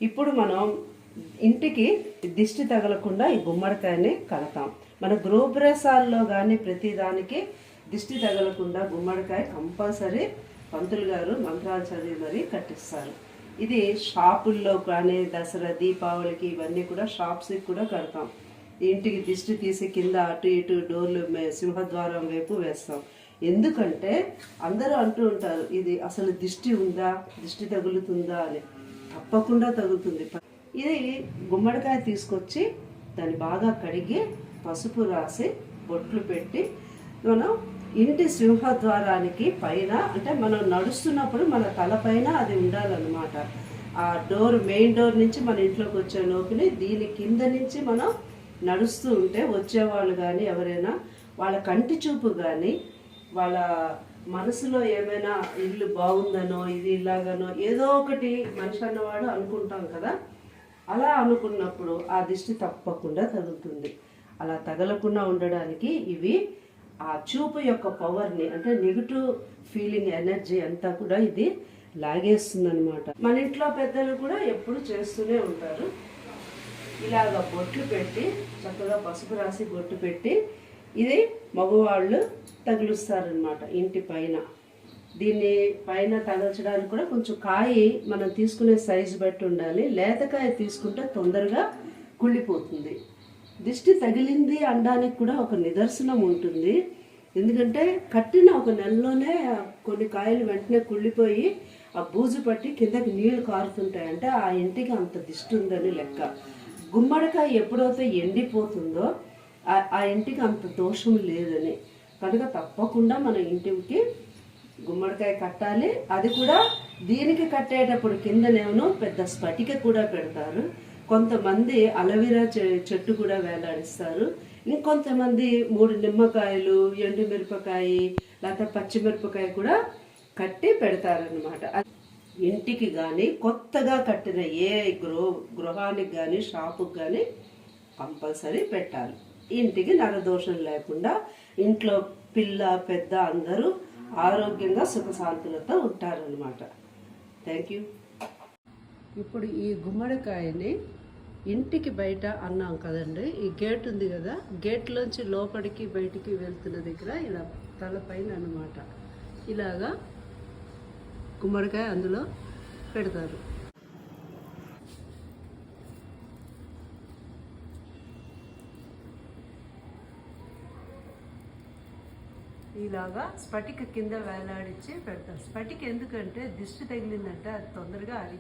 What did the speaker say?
ఇప్పుడు మనం ఇంటికి దిష్టి తగలకుండా ఈ గుమ్మడికాయని కడతాం. మన గృహప్రవేశాల్లో కానీ ప్రతిదానికి దిష్టి తగలకుండా గుమ్మడికాయ కంపల్సరీ పంతులు గారు మంత్రాలు చదివి మరీ కట్టిస్తారు. ఇది షాపుల్లో కానీ దసరా దీపావళికి ఇవన్నీ కూడా షాప్స్కి కూడా కడతాం. ఇంటికి దిష్టి తీసి కింద అటు ఇటు డోర్లు సింహద్వారం వైపు వేస్తాం. ఎందుకంటే అందరూ అంటూ ఉంటారు, ఇది అసలు దిష్టి ఉందా, దిష్టి తగులుతుందా అని. తప్పకుండా తగులుతుంది. ఇది గుమ్మడికాయ తీసుకొచ్చి దాన్ని బాగా కడిగి పసుపు రాసి బొట్లు పెట్టి మనం ఇంటి సింహద్వారానికి పైన, అంటే మనం నడుస్తున్నప్పుడు మన తలపైన అది ఉండాలన్నమాట. ఆ డోర్, మెయిన్ డోర్ నుంచి మన ఇంట్లోకి వచ్చే లోపుని దీని కింద నుంచి మనం నడుస్తూ ఉంటే వచ్చేవాళ్ళు కానీ ఎవరైనా వాళ్ళ కంటి చూపు కానీ వాళ్ళ మనసులో ఏమైనా ఇల్లు బాగుందనో ఇది ఇలాగనో ఏదో ఒకటి మనిషి అన్నవాడు అనుకుంటాం కదా, అలా అనుకున్నప్పుడు ఆ దిష్టి తప్పకుండా తగులుతుంది. అలా తగలకుండా ఉండడానికి ఇవి ఆ చూపు యొక్క పవర్ని, అంటే నెగిటివ్ ఫీలింగ్ ఎనర్జీ అంతా కూడా ఇది లాగేస్తుంది అనమాట. మన ఇంట్లో పెద్దలు కూడా ఎప్పుడు చేస్తూనే ఉంటారు. ఇలాగ బొట్లు పెట్టి చక్కగా పసుపు రాసి బొట్టు పెట్టి ఇది మగవాళ్ళు తగులుస్తారనమాట ఇంటి పైన. దీన్ని పైన తగల్చడానికి కూడా కొంచెం కాయ మనం తీసుకునే సైజు బట్టి ఉండాలి. లేతకాయ తీసుకుంటే తొందరగా కుళ్ళిపోతుంది. దిష్టి తగిలింది అనడానికి కూడా ఒక నిదర్శనం ఉంటుంది. ఎందుకంటే కట్టిన ఒక నెలలోనే కొన్ని కాయలు వెంటనే కుళ్ళిపోయి ఆ బూజు పట్టి కిందకి నీళ్లు కారుతుంటాయి. అంటే ఆ ఇంటికి అంత దిష్టి ఉందని లెక్క. గుమ్మడికాయ ఎప్పుడైతే ఎండిపోతుందో ఆ ఇంటికి అంత దోషం లేదని. కనుక తప్పకుండా మన ఇంటికి గుమ్మడికాయ కట్టాలి. అది కూడా దీనికి కట్టేటప్పుడు కిందనేమో పెద్ద స్ఫటిక కూడా పెడతారు. కొంతమంది అలవీరా చెట్టు కూడా వేలాడిస్తారు. ఇంకొంతమంది 3 నిమ్మకాయలు, ఎండుమిరపకాయ లేకపోతే పచ్చిమిరపకాయ కూడా కట్టి పెడతారనమాట. ఇంటికి కానీ కొత్తగా కట్టిన ఏ గృహానికి కానీ షాపుకి కానీ కంపల్సరీ పెట్టాలి. ఇంటికి నరదోషం లేకుండా ఇంట్లో పిల్ల పెద్ద అందరూ ఆరోగ్యంగా సుఖశాంతులతో ఉంటారనమాట. Thank you. ఇప్పుడు ఈ గుమ్మడికాయని ఇంటికి బయట అన్నాం కదండి, ఈ గేట్ ఉంది కదా, గేట్లోంచి లోపలికి బయటికి వెళ్తున్న దగ్గర ఇలా తలపైన అన్నమాట ఇలాగా గుమ్మడికాయ అందులో పెడతారు. ఇలాగా స్ఫటిక కింద వేలాడించి పెడతారు. స్ఫటిక ఎందుకంటే దిష్టి తగిలిందంటే అది తొందరగా